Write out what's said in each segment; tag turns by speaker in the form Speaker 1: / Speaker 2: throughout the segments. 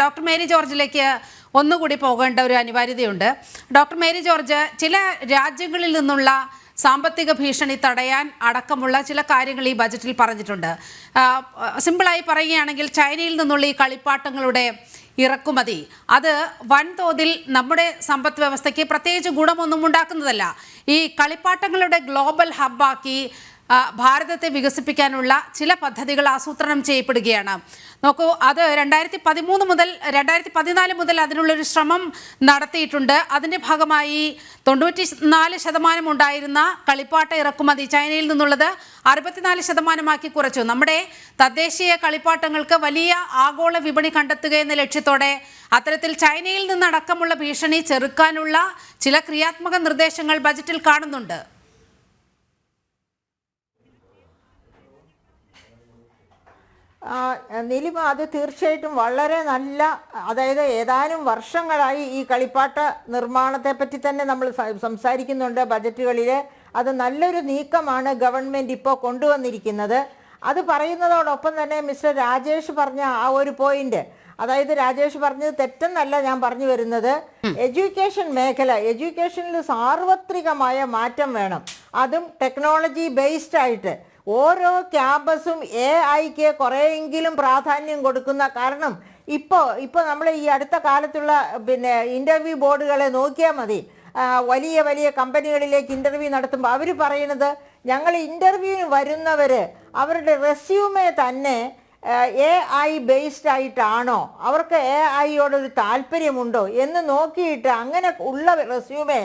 Speaker 1: Doctor Mary ജോർജിലേക്ക് ഒന്നുകൂടി പോകേണ്ട ഒരു അനിവാര്യതയുണ്ട്. ഡോക്ടർ മേരി ജോർജ്, ചില രാജ്യങ്ങളിൽ നിന്നുള്ള സാമ്പത്തിക ഭീഷണി തടയാൻ അടക്കമുള്ള ചില കാര്യങ്ങൾ ഈ ബജറ്റിൽ പറഞ്ഞിട്ടുണ്ട്. സിമ്പിളായി പറയുകയാണെങ്കിൽ ചൈനയിൽ നിന്നുള്ള ഈ കളിപ്പാട്ടങ്ങളുടെ ഇറക്കുമതി അത് വൻതോതിൽ നമ്മുടെ സമ്പദ് വ്യവസ്ഥയ്ക്ക് പ്രത്യേകിച്ച് ഗുണമൊന്നും ഉണ്ടാക്കുന്നതല്ല. ഈ കളിപ്പാട്ടങ്ങളുടെ ഗ്ലോബൽ ഹബ്ബാക്കി ഭാരതത്തെ വികസിപ്പിക്കാനുള്ള ചില പദ്ധതികൾ ആസൂത്രണം ചെയ്യപ്പെടുകയാണ്. നോക്കൂ, അത് 2013 മുതൽ 2014 മുതൽ അതിനുള്ളൊരു ശ്രമം നടത്തിയിട്ടുണ്ട്. അതിൻ്റെ ഭാഗമായി 94% ഉണ്ടായിരുന്ന കളിപ്പാട്ട ഇറക്കുമതി ചൈനയിൽ നിന്നുള്ളത് 64% കുറച്ചു. നമ്മുടെ തദ്ദേശീയ കളിപ്പാട്ടങ്ങൾക്ക് വലിയ ആഗോള വിപണി കണ്ടെത്തുക എന്ന ലക്ഷ്യത്തോടെ അത്തരത്തിൽ ചൈനയിൽ നിന്നടക്കമുള്ള ഭീഷണി ചെറുക്കാനുള്ള ചില ക്രിയാത്മക നിർദ്ദേശങ്ങൾ ബജറ്റിൽ കാണുന്നുണ്ട്.
Speaker 2: നീലിമ, അത് തീർച്ചയായിട്ടും വളരെ നല്ല, അതായത് ഏതാനും വർഷങ്ങളായി ഈ കളിപ്പാട്ട നിർമ്മാണത്തെ പറ്റി തന്നെ നമ്മൾ സംസാരിക്കുന്നുണ്ട് ബജറ്റുകളിൽ. അത് നല്ലൊരു നീക്കമാണ് ഗവൺമെൻറ് ഇപ്പോൾ കൊണ്ടുവന്നിരിക്കുന്നത്. അത് പറയുന്നതോടൊപ്പം തന്നെ മിസ്റ്റർ രാജേഷ് പറഞ്ഞ ആ ഒരു പോയിന്റ്, അതായത് രാജേഷ് പറഞ്ഞത് തെറ്റെന്നല്ല ഞാൻ പറഞ്ഞു വരുന്നത്. എഡ്യൂക്കേഷൻ മേഖല, എഡ്യൂക്കേഷനിൽ സാർവത്രികമായ മാറ്റം വേണം, അതും ടെക്നോളജി ബേസ്ഡ് ആയിട്ട്. ഓരോ ക്യാമ്പസും AI-ക്ക് കുറേയെങ്കിലും പ്രാധാന്യം കൊടുക്കുന്ന, കാരണം ഇപ്പോൾ നമ്മൾ ഈ അടുത്ത കാലത്തുള്ള ഇൻ്റർവ്യൂ ബോർഡുകളെ നോക്കിയാൽ മതി. വലിയ വലിയ കമ്പനികളിലേക്ക് ഇൻ്റർവ്യൂ നടത്തുമ്പോൾ അവർ പറയുന്നത്, ഞങ്ങൾ ഇൻ്റർവ്യൂവിന് വരുന്നവർ അവരുടെ റെസ്യൂമെ തന്നെ AI ബേസ്ഡ് ആയിട്ടാണോ, അവർക്ക് AI-യോടൊരു താല്പര്യമുണ്ടോ എന്ന് നോക്കിയിട്ട് അങ്ങനെ ഉള്ള റെസ്യൂമെ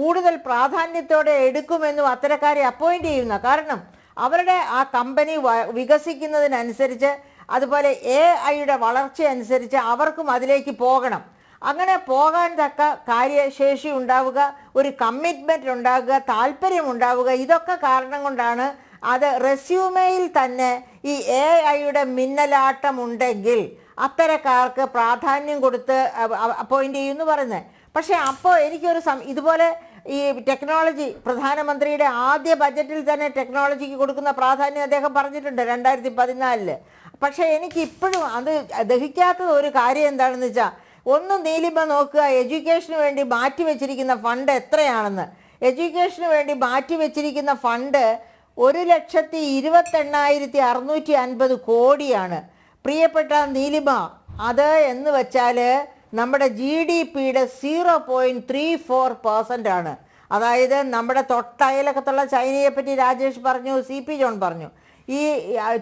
Speaker 2: കൂടുതൽ പ്രാധാന്യത്തോടെ എടുക്കുമെന്നും അത്തരക്കാരെ അപ്പോയിൻ്റ് ചെയ്യുന്ന. കാരണം അവരുടെ ആ കമ്പനി വികസിക്കുന്നതിനനുസരിച്ച്, അതുപോലെ AI-യുടെ വളർച്ച അനുസരിച്ച് അവർക്കും അതിലേക്ക് പോകണം. അങ്ങനെ പോകാൻ തക്ക കാര്യശേഷി ഉണ്ടാവുക, ഒരു കമ്മിറ്റ്മെൻറ്റ് ഉണ്ടാവുക, താല്പര്യം ഉണ്ടാവുക, ഇതൊക്കെ കാരണം കൊണ്ടാണ് അത് റെസ്യൂമയിൽ തന്നെ ഈ AI-യുടെ മിന്നലാട്ടം ഉണ്ടെങ്കിൽ അത്തരക്കാർക്ക് പ്രാധാന്യം കൊടുത്ത് അപ്പോയിൻ്റ് ചെയ്യുമെന്ന് പറയുന്നത്. പക്ഷേ അപ്പോൾ എനിക്കൊരു ഇതുപോലെ ഈ ടെക്നോളജി, പ്രധാനമന്ത്രിയുടെ ആദ്യ ബജറ്റിൽ തന്നെ ടെക്നോളജിക്ക് കൊടുക്കുന്ന പ്രാധാന്യം അദ്ദേഹം പറഞ്ഞിട്ടുണ്ട് 2014. പക്ഷേ എനിക്കിപ്പോഴും അത് ദഹിക്കാത്തത് ഒരു കാര്യം എന്താണെന്ന് വെച്ചാൽ, ഒന്ന് നീലിമ നോക്കുക, എഡ്യൂക്കേഷന് വേണ്ടി മാറ്റിവെച്ചിരിക്കുന്ന ഫണ്ട് എത്രയാണെന്ന്. എഡ്യൂക്കേഷന് വേണ്ടി മാറ്റിവെച്ചിരിക്കുന്ന ഫണ്ട് 1,28,650 കോടിയാണ്. പ്രിയപ്പെട്ട നീലിമ, അത് എന്ന് വെച്ചാൽ നമ്മുടെ GDP-യുടെ 0.34% ആണ്. അതായത് നമ്മുടെ തൊട്ടയലക്കത്തുള്ള ചൈനയെ പറ്റി രാജേഷ് പറഞ്ഞു, CP ജോൺ പറഞ്ഞു. ഈ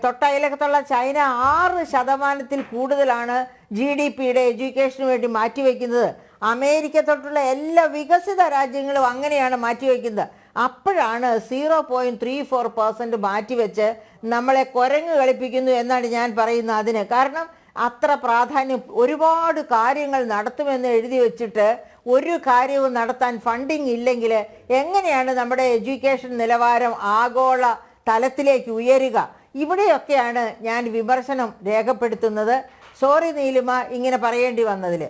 Speaker 2: തൊട്ടയലക്കത്തുള്ള ചൈന 6% കൂടുതലാണ് GDP-യുടെ എഡ്യൂക്കേഷന് വേണ്ടി മാറ്റിവെക്കുന്നത്. അമേരിക്ക തൊട്ടുള്ള എല്ലാ വികസിത രാജ്യങ്ങളും അങ്ങനെയാണ് മാറ്റിവെക്കുന്നത്. അപ്പോഴാണ് 0.34% മാറ്റിവെച്ച് നമ്മളെ കുരങ്ങ് കളിപ്പിക്കുന്നു എന്നാണ് ഞാൻ പറയുന്നത് അതിന്. കാരണം അത്ര പ്രാധാന്യം, ഒരുപാട് കാര്യങ്ങൾ നടത്തുമെന്ന് എഴുതി വെച്ചിട്ട് ഒരു കാര്യവും നടത്താൻ ഫണ്ടിങ് ഇല്ലെങ്കിൽ എങ്ങനെയാണ് നമ്മുടെ എഡ്യൂക്കേഷൻ നിലവാരം ആഗോള തലത്തിലേക്ക് ഉയരുക? ഇവിടെയൊക്കെയാണ് ഞാൻ വിമർശനം രേഖപ്പെടുത്തുന്നത്. സോറി നീലിമ, ഇങ്ങനെ പറയേണ്ടി വന്നതിൽ.